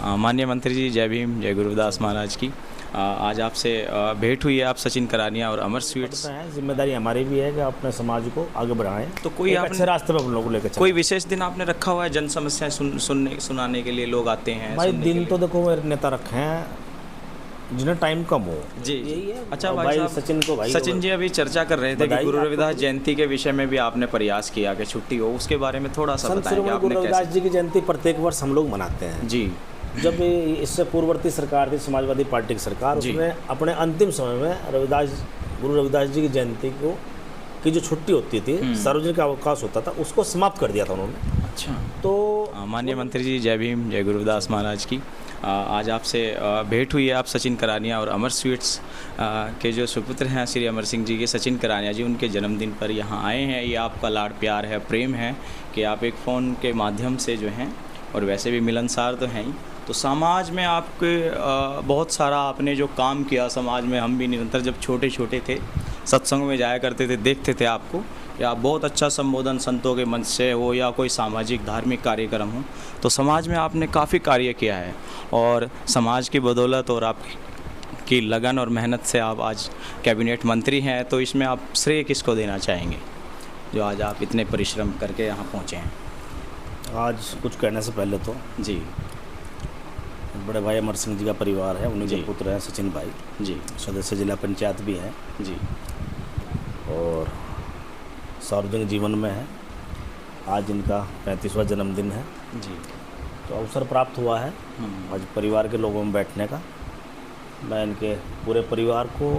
माननीय मंत्री जी, जय भीम, जय गुरुदास महाराज की। आज आपसे भेंट हुई है। आप सचिन करानिया और अमर स्वीट्स हैं। जिम्मेदारी हमारी भी है कि अपने समाज को आगे बढ़ाएं, तो कोई अच्छे रास्ते पर हम लोगों को लेकर कोई विशेष दिन आपने रखा हुआ है? जन समस्याएं सुनाने के लिए लोग आते हैं भाई। दिन तो देखो मेरे नेता रखे हैं जिन्हें टाइम कम हो। जी, यही है। अच्छा भाई साहब, सचिन को भाई, सचिन जी अभी चर्चा कर रहे थे कि गुरु रविदास जयंती के विषय में भी आपने प्रयास किया कि छुट्टी हो, उसके बारे में थोड़ा सा बताएं कि आपने गुरु रविदास जी की जयंती प्रत्येक वर्ष हम लोग मनाते हैं जी। जब इससे पूर्ववर्ती सरकार थी, समाजवादी पार्टी की सरकार, उसने अपने अंतिम समय में गुरु रविदास जी की जयंती की जो छुट्टी होती थी, सार्वजनिक अवकाश होता था, उसको समाप्त कर दिया था उन्होंने। अच्छा, तो माननीय मंत्री जी, जय भीम, जय गुरुदास महाराज की। आज आपसे भेंट हुई है। आप सचिन करानिया और अमर स्वीट्स के जो सुपुत्र हैं श्री अमर सिंह जी के, सचिन करानिया जी, उनके जन्मदिन पर यहाँ आए हैं। ये आपका लाड प्यार है, प्रेम है कि आप एक फ़ोन के माध्यम से जो हैं, और वैसे भी मिलनसार तो हैं ही, तो समाज में आपके बहुत सारा आपने जो काम किया समाज में, हम भी निरंतर जब छोटे छोटे थे सत्संग में जाया करते थे, देखते थे आपको कि आप बहुत अच्छा संबोधन संतों के मंच से हो या कोई सामाजिक धार्मिक कार्यक्रम हो, तो समाज में आपने काफ़ी कार्य किया है। और समाज की बदौलत और आपकी लगन और मेहनत से आप आज कैबिनेट मंत्री हैं, तो इसमें आप श्रेय किसको देना चाहेंगे जो आज आप इतने परिश्रम करके यहाँ पहुँचे हैं? आज कुछ कहने से पहले तो जी, बड़े भाई अमर सिंह जी का परिवार है, उन्हीं के पुत्र हैं सचिन भाई जी, सदस्य जिला पंचायत भी हैं जी, और सार्वजनिक जीवन में है। आज इनका 35वां जन्मदिन है जी। तो अवसर प्राप्त हुआ है आज परिवार के लोगों में बैठने का। मैं इनके पूरे परिवार को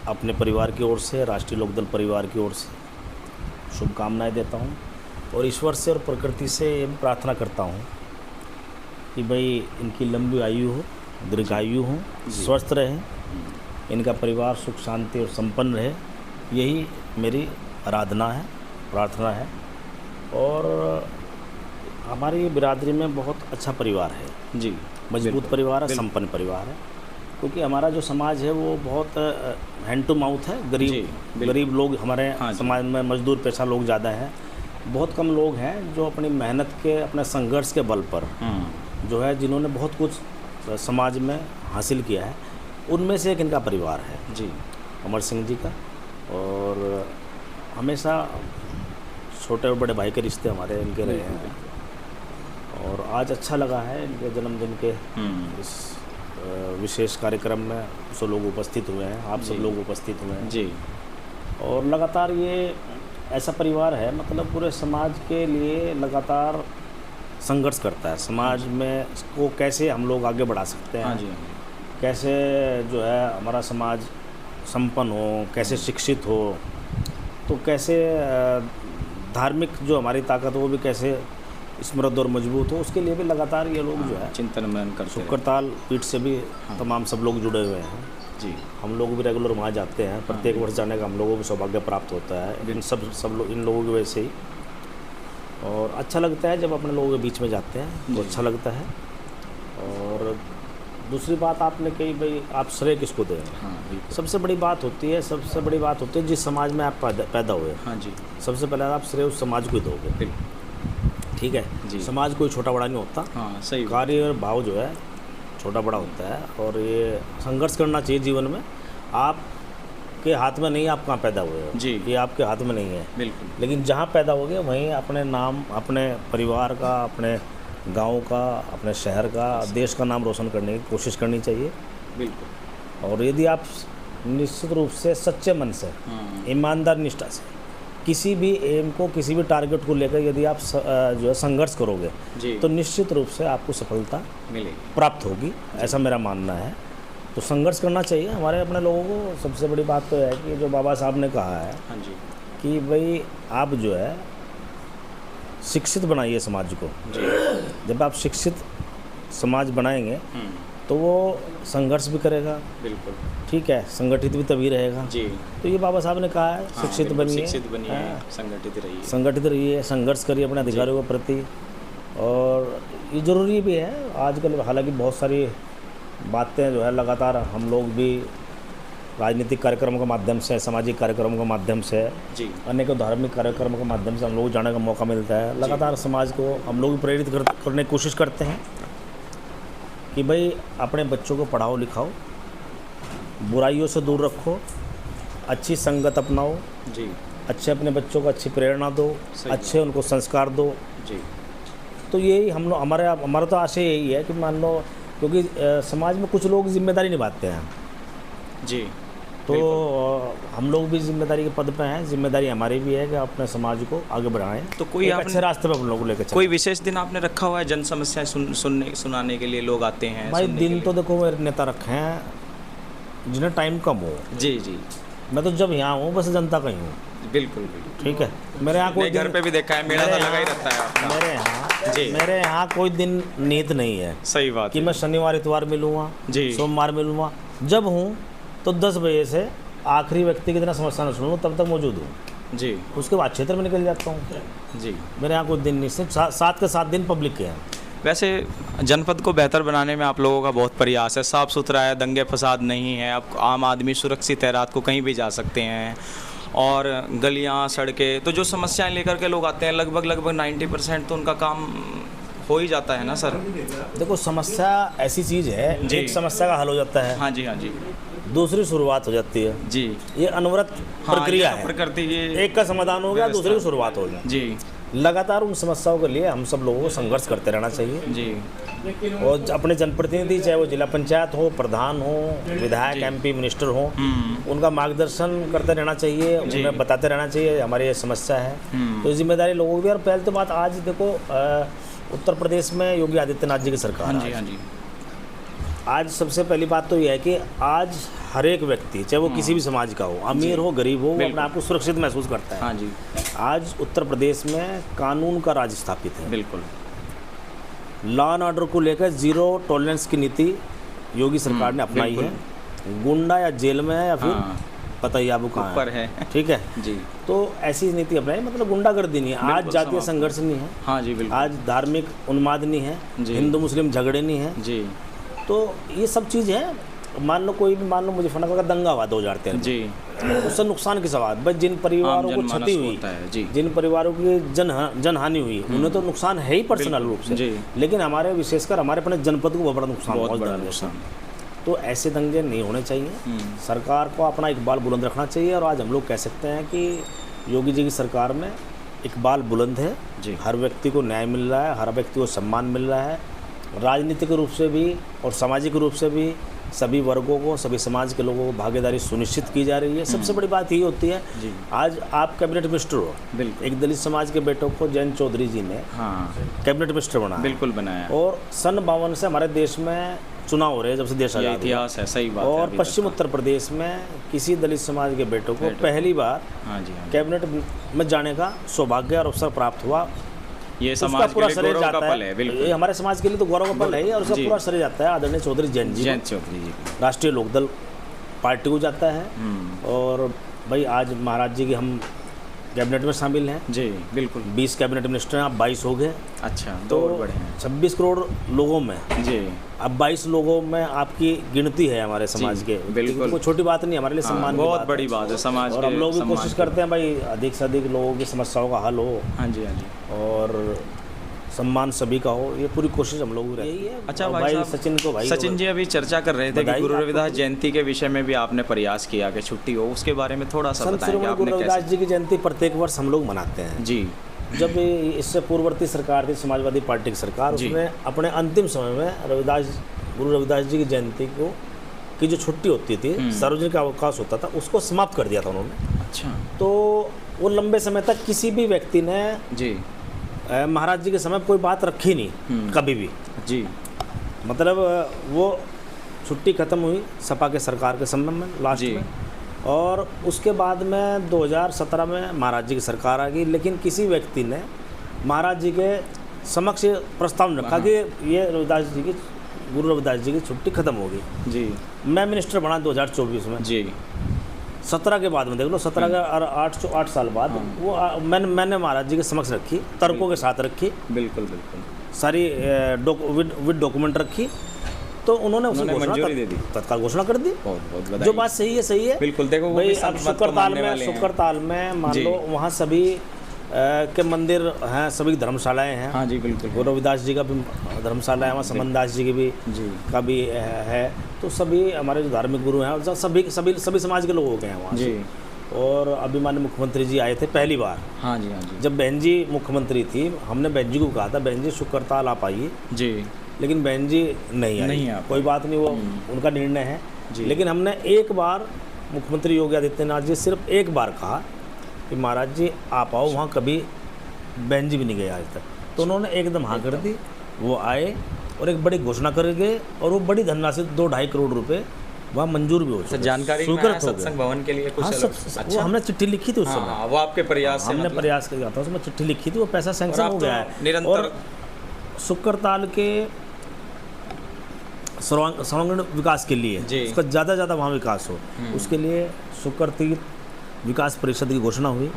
अपने परिवार की ओर से, राष्ट्रीय लोकदल परिवार की ओर से शुभकामनाएं देता हूं और ईश्वर से और प्रकृति से ये प्रार्थना करता हूं कि भाई इनकी लंबी आयु हो, दीर्घायु हो, स्वस्थ रहे, इनका परिवार सुख शांति और संपन्न रहे, यही मेरी आराधना है, प्रार्थना है। और हमारी बिरादरी में बहुत अच्छा परिवार है जी, मजबूत परिवार है, संपन्न परिवार है, क्योंकि हमारा जो समाज है वो बहुत हैंड टू माउथ है। गरीब लोग हमारे समाज में, मजदूर पेशा लोग ज़्यादा हैं, बहुत कम लोग हैं जो अपनी मेहनत के, अपने संघर्ष के बल पर जो है, जिन्होंने बहुत कुछ समाज में हासिल किया है, उनमें से एक इनका परिवार है जी, अमर सिंह जी का। और हमेशा छोटे और बड़े भाई के रिश्ते हमारे इनके रहे हैं और आज अच्छा लगा है इनके जन्मदिन के इस विशेष कार्यक्रम में सब लोग उपस्थित हुए हैं, आप सब लोग उपस्थित हुए हैं जी। और लगातार ये ऐसा परिवार है, मतलब पूरे समाज के लिए लगातार संघर्ष करता है। समाज में को कैसे हम लोग आगे बढ़ा सकते हैं, कैसे जो है हमारा समाज संपन्न हो, कैसे शिक्षित हो, तो कैसे धार्मिक जो हमारी ताकत हो वो भी कैसे समृद्ध और मजबूत हो, उसके लिए भी लगातार ये लोग जो है चिंतन मनन करते हैं। शुक्रताल पीठ से भी तमाम सब लोग जुड़े हुए हैं जी। हम लोग भी रेगुलर वहाँ जाते हैं, प्रत्येक वर्ष जाने का हम लोगों को सौभाग्य प्राप्त होता है इन लोगों की वजह से ही। और अच्छा लगता है जब अपने लोगों के बीच में जाते हैं तो अच्छा लगता है। और दूसरी बात आपने कही, भाई आप श्रेय किसको दें? सबसे बड़ी बात होती है जिस समाज में आप पैदा हुए। हाँ जी, सबसे पहले आप श्रेय उस समाज को ही दोगे, ठीक है जी। समाज कोई छोटा बड़ा नहीं होता, हाँ सही। कार्य और भाव जो है छोटा बड़ा होता है और ये संघर्ष करना चाहिए जीवन में। आपके हाथ में नहीं आप कहाँ पैदा हुए हो जी, ये आपके हाथ में नहीं है बिल्कुल। लेकिन जहाँ पैदा हो गए वहीं अपने नाम, अपने परिवार का, अपने गांव का, अपने शहर का, देश का नाम रोशन करने की कोशिश करनी चाहिए बिल्कुल। और यदि आप निश्चित रूप से सच्चे मन से, ईमानदार निष्ठा से किसी भी एम को, किसी भी टारगेट को लेकर यदि आप जो है संघर्ष करोगे तो निश्चित रूप से आपको सफलता मिलेगी, प्राप्त होगी, ऐसा मेरा मानना है। तो संघर्ष करना चाहिए हमारे अपने लोगों को। सबसे बड़ी बात तो है कि जो बाबा साहब ने कहा है कि भाई आप जो है शिक्षित बनाइए समाज को। जब आप शिक्षित समाज बनाएंगे तो वो संघर्ष भी करेगा, बिल्कुल ठीक है, संगठित भी तभी रहेगा जी। तो ये बाबा साहब ने कहा है, शिक्षित बनिए, संगठित रहिए, संघर्ष करिए अपने अधिकारियों के प्रति। और ये ज़रूरी भी है आजकल, हालांकि बहुत सारी बातें जो है लगातार हम लोग भी राजनीतिक कार्यक्रमों के माध्यम से, सामाजिक कार्यक्रमों के माध्यम से, अनेकों धार्मिक कार्यक्रमों के माध्यम से हम लोग जाने का मौका मिलता है। लगातार समाज को हम लोग भी प्रेरित करने की कोशिश करते हैं कि भाई अपने बच्चों को पढ़ाओ लिखाओ, बुराइयों से दूर रखो, अच्छी संगत अपनाओ जी, अच्छे अपने बच्चों को अच्छी प्रेरणा दो, अच्छे उनको संस्कार दो जी। तो यही हम लोग हमारा तो आशय यही है कि मान लो, क्योंकि समाज में कुछ लोग जिम्मेदारी निभाते हैं जी, तो हम लोग भी जिम्मेदारी के पद पे हैं, जिम्मेदारी हमारी भी है कि अपने समाज को आगे बढ़ाएं, तो कोई एक अच्छे रास्ते पे हम लोग को लेकर चलें। कोई विशेष दिन आपने रखा हुआ है जन समस्याएं सुनाने के लिए लोग आते हैं? भाई दिन तो देखो मेरे नेता रखे हैं जिन्हें टाइम कम हो। जी जी, मैं तो जब यहाँ हूँ बस जनता का ही हूँ। बिल्कुल बिल्कुल, ठीक है। मेरे यहाँ कोई घर पे भी देखा है, मेरा तो लगा ही रहता है आपका। मेरे यहाँ कोई दिन नियत नहीं है। सही बात कि मैं शनिवार इतवार मिलूँगा जी, सोमवार मिलूँगा। जब हूँ तो 10 बजे से आखिरी व्यक्ति की तरह समस्या न सुनूँ तब तक मौजूद हूँ जी। उसके बाद क्षेत्र में निकल जाता हूँ जी। मेरे यहाँ कोई दिन नहीं, सिर्फ 7 के 7 दिन पब्लिक के हैं। वैसे जनपद को बेहतर बनाने में आप लोगों का बहुत प्रयास है, साफ़ सुथरा है, दंगे फसाद नहीं है, अब आम आदमी सुरक्षित है, रात को कहीं भी जा सकते हैं, और गलियाँ सड़कें, तो जो समस्याएं लेकर के लोग आते हैं लगभग 90% तो उनका काम हो ही जाता है ना सर? देखो समस्या ऐसी चीज़ है, एक समस्या का हल हो जाता है, हाँ जी हाँ जी, दूसरी शुरुआत हो जाती है जी, ये अनवरत प्रक्रिया है, प्रकृति की एक का समाधान हो गया दूसरी की शुरुआत हो गई जी। लगातार उन समस्याओं के लिए हम सब लोगों को संघर्ष करते रहना चाहिए जी। और अपने जनप्रतिनिधि चाहे वो जिला पंचायत हो, प्रधान हो, विधायक, MP, मिनिस्टर हो, उनका मार्गदर्शन करते रहना चाहिए, उन्हें बताते रहना चाहिए हमारी ये समस्या है। तो जिम्मेदारी लोगों की। और पहले तो बात आज देखो उत्तर प्रदेश में योगी आदित्यनाथ जी की सरकार है। हाँ जी। आज सबसे पहली बात तो यह है कि आज हर एक व्यक्ति चाहे वो किसी भी समाज का हो, अमीर हो गरीब हो, वो अपने आप को सुरक्षित महसूस करता है। हाँ जी। आज उत्तर प्रदेश में कानून का राज स्थापित है। बिल्कुल। लॉ एंड ऑर्डर को लेकर 0 टॉलरेंस की नीति योगी सरकार ने अपनाई है। गुंडा या जेल में है या फिर पता ही आपको कहाँ है, ठीक है जी। तो ऐसी नीति अपनाई, मतलब गुंडागर्दी नहीं है, आज जातीय संघर्ष नहीं है, हाँ जी बिल्कुल, आज धार्मिक उन्माद नहीं है, हिंदू मुस्लिम झगड़े नहीं है जी। तो ये सब चीज़ है। मान लो कोई भी, मान लो मुजफ्फरनगर का दंगा हुआ 2013 में, जी, उससे नुकसान किस आवाज, बस जिन परिवारों को क्षति हुई, जिन परिवारों की जनहानि हुई, उन्हें तो नुकसान है ही पर्सनल रूप से, लेकिन हमारे विशेषकर हमारे अपने जनपद को बहुत बड़ा नुकसान। तो ऐसे दंगे नहीं होने चाहिए। सरकार को अपना इकबाल बुलंद रखना चाहिए। और आज हम लोग कह सकते हैं कि योगी जी की सरकार में इकबाल बुलंद है, हर व्यक्ति को न्याय मिल रहा है, हर व्यक्ति को सम्मान मिल रहा है, राजनीतिक रूप से भी और सामाजिक रूप से भी सभी वर्गों को, सभी समाज के लोगों को भागीदारी सुनिश्चित की जा रही है। सबसे बड़ी बात यही होती है, आज आप कैबिनेट मिनिस्टर हो, एक दलित समाज के बेटों को जयंत चौधरी जी ने कैबिनेट मिनिस्टर बनाया, बिल्कुल बनाया, और सन 52 से हमारे देश में चुनाव हो रहे हैं, जब से देश आजाद हुआ, इतिहास है, सही बात है। और पश्चिम उत्तर प्रदेश में किसी दलित समाज के बेटों को पहली बार कैबिनेट में जाने का सौभाग्य और अवसर प्राप्त हुआ। ये समाज के लिए गौरव का पल है, बिल्कुल। ये हमारे समाज के लिए तो गौरव का पल है, और उसका पूरा श्रेय जाता है आदरणीय चौधरी जयंत चौधरी जी, राष्ट्रीय लोकदल पार्टी को जाता है। और भाई आज महाराज जी की हम कैबिनेट में शामिल हैं, जी बिल्कुल। 20 कैबिनेट मिनिस्टर हैं, आप 22 हो गए। अच्छा, तो बड़े हैं। 26 करोड़ लोगों में जी, अब 22 लोगों में आपकी गिनती है हमारे समाज के, बिल्कुल। कोई छोटी बात नहीं, हमारे लिए सम्मान बहुत बड़ी बात है समाज। और हम लोग भी कोशिश करते हैं भाई अधिक से अधिक लोगों की समस्याओं का हल हो। हाँ जी, हाँ जी, और सम्मान सभी का हो, ये पूरी कोशिश हम लोग की रहती है। अच्छा भाई सचिन जी अभी चर्चा कर रहे थे कि गुरु रविदास जयंती के विषय में भी आपने प्रयास किया कि छुट्टी हो, उसके बारे में थोड़ा सा बताएंगे? गुरु रविदास जी की जयंती प्रत्येक वर्ष हम लोग मनाते हैं जी। जब इससे पूर्ववर्ती सरकार थी समाजवादी पार्टी की सरकार, उसने अपने अंतिम समय में गुरु रविदास जी की जयंती की जो छुट्टी होती थी, सार्वजनिक अवकाश होता था, उसको समाप्त कर दिया था उन्होंने। अच्छा। तो वो लंबे समय तक किसी भी व्यक्ति ने जी महाराज जी के समय कोई बात रखी नहीं कभी भी जी। मतलब वो छुट्टी खत्म हुई सपा के सरकार के समय में लास्ट में, और उसके बाद में 2017 में महाराज जी की सरकार आ गई, लेकिन किसी व्यक्ति ने महाराज जी के समक्ष प्रस्ताव रखा कि ये गुरु रविदास जी की छुट्टी खत्म हो गई जी। मैं मिनिस्टर बना 2024 में जी, 17 के बाद में देख लो, 17 के 8 साल बाद वो मैंने महाराज जी के समक्ष रखी, तर्कों के साथ रखी, बिल्कुल बिल्कुल सारी विद डॉक्यूमेंट रखी, तो उन्होंने उसे मंजूरी दे दी, तत्काल घोषणा कर दी। बहुत जो बात सही है, सही है, बिल्कुल। देखो भाई अब शुक्रताल में मान लो वहाँ सभी के मंदिर हैं, सभी धर्मशालाएं हैं। हाँ जी बिल्कुल। गुरु रविदास जी का भी धर्मशाला है, वहाँ समनदास जी की भी जी का भी है। तो सभी हमारे जो धार्मिक गुरु हैं और सभी समाज के लोगों के हैं वहाँ जी। से। और अभी माननीय मुख्यमंत्री जी आए थे पहली बार। हाँ जी हाँ जी। जब बहन जी मुख्यमंत्री थी, हमने बहन जी को कहा था बहन जी शुक्रताल आप आइए, जी लेकिन बहन जी नहीं आई। कोई बात नहीं, वो उनका निर्णय है। लेकिन हमने एक बार मुख्यमंत्री योगी आदित्यनाथ जी सिर्फ एक बार कहा कि महाराज जी आप आओ, वहाँ कभी बहन जी भी नहीं गए आज तक। तो उन्होंने एकदम हाँ कर दी, वो आए और एक बड़ी घोषणा कर गए और वो बड़ी धनराशि 2-2.5 करोड़ रुपए वहाँ मंजूर भी हो चुके। जानकारी सत्संग भवन के लिए कुछ हाँ, अच्छा। वो हमने चिट्ठी लिखी थी उस समय। हाँ, वो आपके प्रयास से हमने प्रयास किया था, उसमें चिट्ठी लिखी थी, वो पैसा सैंक्शन हो गया है। निरंतर और शुक्रताल के सर्वांगीण विकास के लिए उसका ज़्यादा ज़्यादा वहाँ विकास हो, उसके लिए शुक्रतीर्थ विकास परिषद की घोषणा हुई।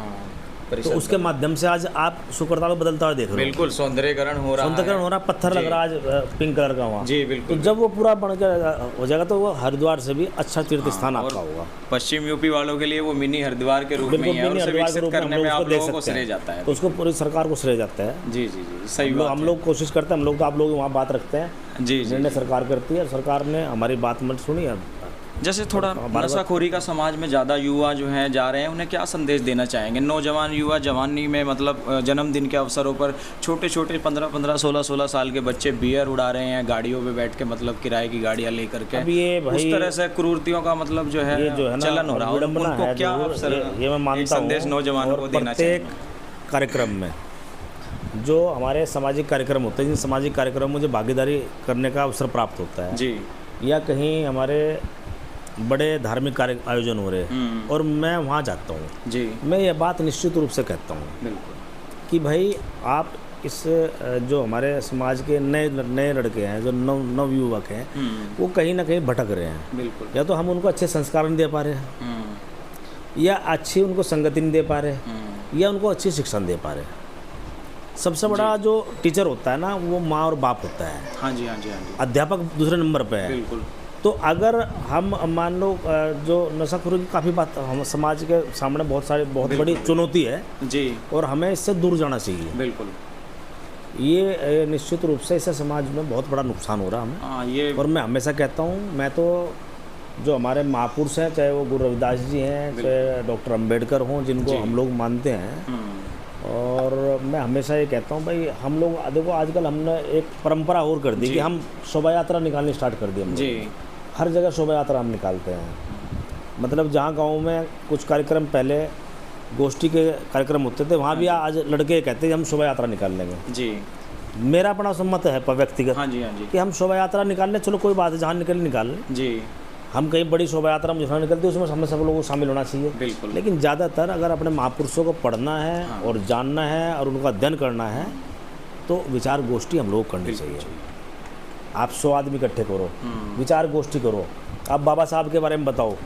तो उसके माध्यम से आज आप शुक्रताल को बदलता हुआ देख रहे हो। बिल्कुल सौंदर्यीकरण हो रहा है, पत्थर लग रहा है आज पिंक कलर का वहाँ। जी बिल्कुल। तो जब वो पूरा बनकर हो जाएगा तो वो हरिद्वार से भी अच्छा तीर्थ स्थान आपका होगा। पश्चिम यूपी वालों के लिए वो मिनी हरिद्वार के रूप में है और उसे विकसित करने में आप लोगों को श्रेय जाता है। तो उसको पूरी सरकार को श्रेय जाता है। जी जी जी सही बात। हम लोग कोशिश करते हैं, हम लोग तो आप लोग वहाँ बात रखते हैं। जी निर्णय सरकार करती है, सरकार ने हमारी बात मत सुनी। अब जैसे थोड़ा नशाखोरी का समाज में ज़्यादा युवा जो हैं जा रहे हैं, उन्हें क्या संदेश देना चाहेंगे? नौजवान युवा जवानी में मतलब जन्मदिन के अवसरों पर छोटे छोटे 15-15, 16-16 साल के बच्चे बियर उड़ा रहे हैं गाड़ियों पे बैठ के, मतलब किराए की गाड़ियाँ लेकर के। अब ये भाई उस तरह से क्रूरतियों का मतलब जो है चलन हो रहा है, उनको क्या ये मैं मानता हूँ संदेश नौजवानों को देना चाहिए? प्रत्येक कार्यक्रम में जो हमारे सामाजिक कार्यक्रम होते हैं, जिन सामाजिक कार्यक्रम में मुझे भागीदारी करने का अवसर प्राप्त होता है जी, या कहीं हमारे बड़े धार्मिक कार्य आयोजन हो रहे हैं और मैं वहाँ जाता हूँ जी, मैं ये बात निश्चित रूप से कहता हूँ बिल्कुल कि भाई आप इस जो हमारे समाज के नए लड़के हैं, जो नव युवक हैं, वो कहीं ना कहीं भटक रहे हैं। बिल्कुल। या तो हम उनको अच्छे संस्कार नहीं दे पा रहे हैं, या अच्छी उनको संगति नहीं दे पा रहे, या उनको अच्छी शिक्षा नहीं दे पा रहे। सबसे बड़ा जो टीचर होता है ना, वो माँ और बाप होता है। हाँ जी हाँ जी हाँ जी। अध्यापक दूसरे नंबर पे है। बिल्कुल। तो अगर हम मान लो जो नशाखोरी की काफ़ी बात हम समाज के सामने बहुत बड़ी चुनौती है जी, और हमें इससे दूर जाना चाहिए। बिल्कुल। ये निश्चित रूप से इससे समाज में बहुत बड़ा नुकसान हो रहा है हमें। हाँ ये, और मैं हमेशा कहता हूँ, मैं तो जो हमारे महापुरुष हैं, चाहे वो गुरु रविदास जी हैं, चाहे डॉक्टर अम्बेडकर हों, जिनको हम लोग मानते हैं, और मैं हमेशा ये कहता हूँ भाई हम लोग देखो आजकल हमने एक परंपरा और कर दी कि हम शोभा यात्रा निकालनी स्टार्ट कर दी हम जी। हर जगह शोभा यात्रा हम निकालते हैं। मतलब जहाँ गाँव में कुछ कार्यक्रम पहले गोष्ठी के कार्यक्रम होते थे, वहाँ भी आज लड़के कहते हैं हम शोभा यात्रा निकाल लेंगे जी। मेरा अपना सम्मत है व्यक्तिगत हाँ जी हाँ जी, कि हम शोभा यात्रा निकाल लें, चलो कोई बात है, जहाँ निकाल लें जी। हम कहीं बड़ी शोभा यात्रा में जहाँ निकलती है उसमें हमें सब लोगों को शामिल होना चाहिए। बिल्कुल। लेकिन ज़्यादातर अगर अपने महापुरुषों को पढ़ना है और जानना है और उनका अध्ययन करना है तो विचार गोष्ठी हम लोग करनी चाहिए। आप 100 आदमी इकट्ठे करो, विचार गोष्ठी करो, आप बाबा साहब के बारे में बताओ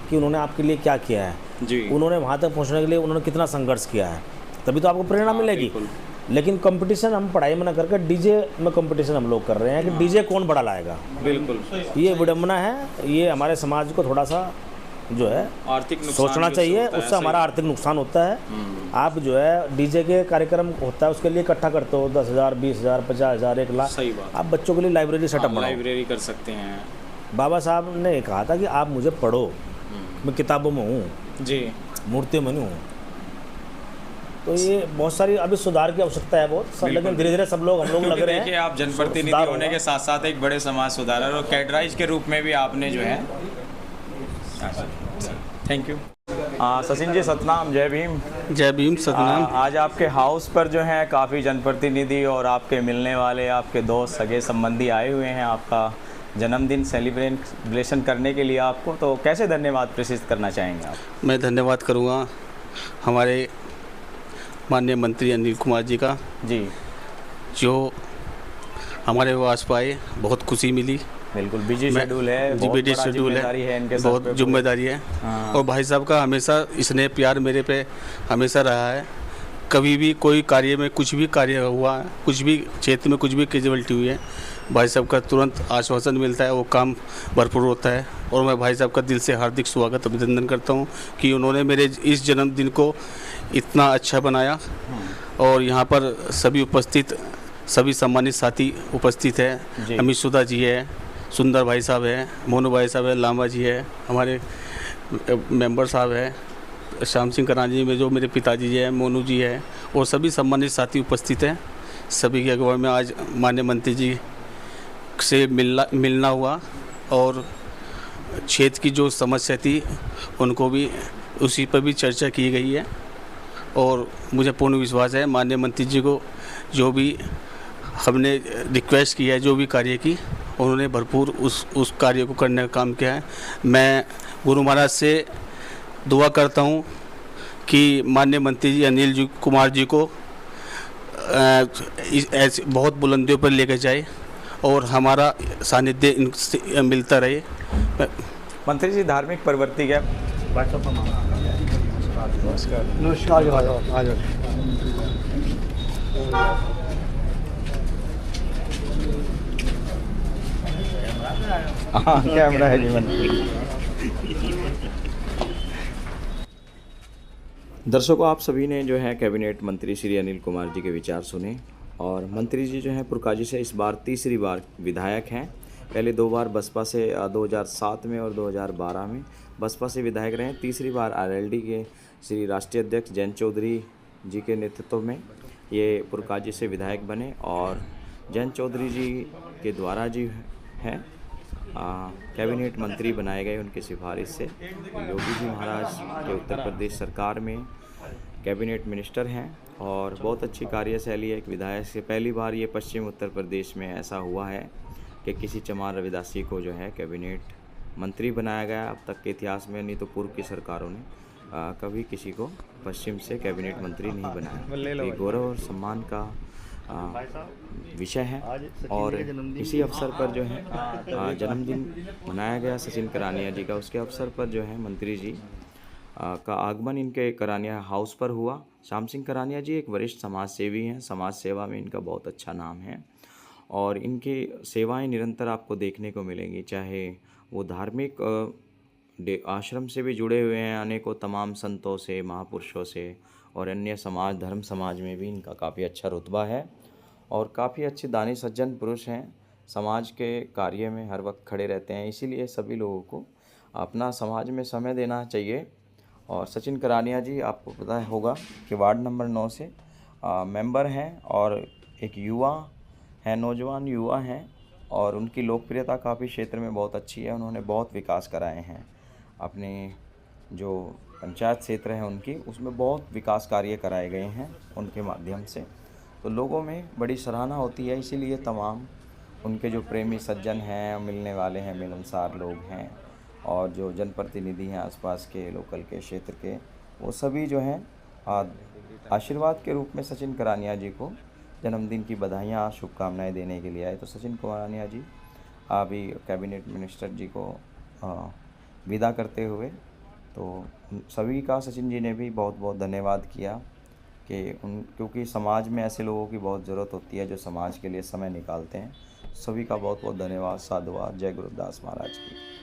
कि उन्होंने आपके लिए क्या किया है जी। उन्होंने वहाँ तक पहुँचने के लिए उन्होंने कितना संघर्ष किया है, तभी तो आपको प्रेरणा मिलेगी। लेकिन कंपटीशन हम पढ़ाई में ना करके डीजे में कंपटीशन हम लोग कर रहे हैं कि डीजे कौन बड़ा लाएगा। बिल्कुल, ये विडम्बना है। ये हमारे समाज को थोड़ा सा जो है आर्थिक सोचना चाहिए, उससे हमारा आर्थिक नुकसान होता है। आप जो है डीजे के कार्यक्रम होता है उसके लिए इकट्ठा करते हो 10,000, 20,000, 50,000, 1 लाख। सही बात। आप बच्चों के लिए लाइब्रेरी सेटअप बनाओ, लाइब्रेरी कर सकते हैं। बाबा साहब ने कहा था कि आप मुझे पढ़ो, मैं किताबों में हूँ जी, मूर्तियों में नहीं हूँ। तो ये बहुत सारी अभी सुधार की आवश्यकता है बहुत, लेकिन धीरे धीरे सब लोग हम लोग लग रहे हैं। देखिए आप जनप्रतिनिधि होने के साथ साथ एक बड़े समाज सुधारक और कैडराइज के रूप में भी आपने जो है, थैंक यू। सचिन जी सतनाम, जय भीम। जय भीम, सतनाम। आज आपके हाउस पर जो है काफ़ी जनप्रतिनिधि और आपके मिलने वाले आपके दोस्त सगे संबंधी आए हुए हैं आपका जन्मदिन सेलिब्रेशन करने के लिए आपको, तो कैसे धन्यवाद प्रेषित करना चाहेंगे आप? मैं धन्यवाद करूँगा हमारे माननीय मंत्री अनिल कुमार जी का जी, जो हमारे पास पाए, बहुत खुशी मिली। बिल्कुल बिजी शेड्यूल है, जी बिजी शेड्यूल है, बहुत जिम्मेदारी है। और भाई साहब का हमेशा स्नेह प्यार मेरे पे हमेशा रहा है। कभी भी कोई कार्य में कुछ भी कार्य हुआ, कुछ भी क्षेत्र में कुछ भी कैजुअलिटी हुई है, भाई साहब का तुरंत आश्वासन मिलता है, वो काम भरपूर होता है। और मैं भाई साहब का दिल से हार्दिक स्वागत अभिनंदन करता हूँ कि उन्होंने मेरे इस जन्मदिन को इतना अच्छा बनाया और यहाँ पर सभी उपस्थित सभी सम्मानित साथी उपस्थित है। अमित सुधा जी है, सुंदर भाई साहब है, मोनू भाई साहब है, लांबा जी है, हमारे मेंबर साहब है, श्याम सिंह करानी में जो मेरे पिताजी जी हैं, मोनू जी है, और सभी सम्मानित साथी उपस्थित हैं। सभी के अगुवाई में आज माननीय मंत्री जी से मिलना हुआ और क्षेत्र की जो समस्या थी उनको भी उसी पर भी चर्चा की गई है। और मुझे पूर्ण विश्वास है माननीय मंत्री जी को जो भी हमने रिक्वेस्ट की है, जो भी कार्य की, उन्होंने भरपूर उस कार्य को करने का काम किया है। मैं गुरु महाराज से दुआ करता हूँ कि माननीय मंत्री जी अनिल कुमार जी को ऐसे बहुत बुलंदियों पर लेकर जाए और हमारा सानिध्य इनसे मिलता रहे। मंत्री जी, धार्मिक प्रवृत्ति क्या? नमस्कार। हाँ, कैमरा है जी मंत्री। दर्शकों, आप सभी ने जो है कैबिनेट मंत्री श्री अनिल कुमार जी के विचार सुने। और मंत्री जी जो है पुरकाजी से इस बार तीसरी बार विधायक हैं। पहले 2 बार बसपा से 2007 में और 2012 में बसपा से विधायक रहे। तीसरी बार आरएलडी के श्री राष्ट्रीय अध्यक्ष जयंत चौधरी जी के नेतृत्व में ये पुरकाजी से विधायक बने। और जयंत चौधरी जी के द्वारा जी हैं कैबिनेट मंत्री बनाए गए उनकी सिफारिश से। योगी जी महाराज के उत्तर प्रदेश सरकार में कैबिनेट मिनिस्टर हैं और बहुत अच्छी कार्यशैली है। एक विधायक से पहली बार ये पश्चिम उत्तर प्रदेश में ऐसा हुआ है कि किसी चमार रविदासी को जो है कैबिनेट मंत्री बनाया गया। अब तक के इतिहास में, नहीं तो पूर्व की सरकारों ने कभी किसी को पश्चिम से कैबिनेट मंत्री नहीं बनाया। ये गौरव और सम्मान का विषय है। और इसी अवसर पर जो है जन्मदिन मनाया गया सचिन करानिया जी का। उसके अवसर पर जो है मंत्री जी का आगमन इनके करानिया हाउस पर हुआ। श्याम सिंह करानिया जी एक वरिष्ठ समाज सेवी हैं। समाज सेवा में इनका बहुत अच्छा नाम है और इनकी सेवाएं निरंतर आपको देखने को मिलेंगी। चाहे वो धार्मिक आश्रम से भी जुड़े हुए हैं, अनेकों तमाम संतों से, महापुरुषों से, और अन्य समाज धर्म समाज में भी इनका काफ़ी अच्छा रुतबा है और काफ़ी अच्छे दानी सज्जन पुरुष हैं। समाज के कार्य में हर वक्त खड़े रहते हैं। इसीलिए सभी लोगों को अपना समाज में समय देना चाहिए। और सचिन करानिया जी, आपको पता होगा कि वार्ड नंबर 9 से मेंबर हैं और एक युवा हैं, नौजवान युवा हैं, और उनकी लोकप्रियता काफ़ी क्षेत्र में बहुत अच्छी है। उन्होंने बहुत विकास कराए हैं। अपने जो पंचायत क्षेत्र है उनकी, उसमें बहुत विकास कार्य कराए गए हैं उनके माध्यम से। तो लोगों में बड़ी सराहना होती है। इसीलिए तमाम उनके जो प्रेमी सज्जन हैं, मिलने वाले हैं, मिलनसार लोग हैं, और जो जनप्रतिनिधि हैं आसपास के, लोकल के, क्षेत्र के, वो सभी जो हैं आशीर्वाद के रूप में सचिन करानिया जी को जन्मदिन की बधाइयाँ, शुभकामनाएं देने के लिए आए। तो सचिन करानिया जी अभी कैबिनेट मिनिस्टर जी को विदा करते हुए तो सभी का सचिन जी ने भी बहुत बहुत धन्यवाद किया कि क्योंकि समाज में ऐसे लोगों की बहुत ज़रूरत होती है जो समाज के लिए समय निकालते हैं। सभी का बहुत बहुत धन्यवाद, साधुवाद। जय गुरुदास महाराज की।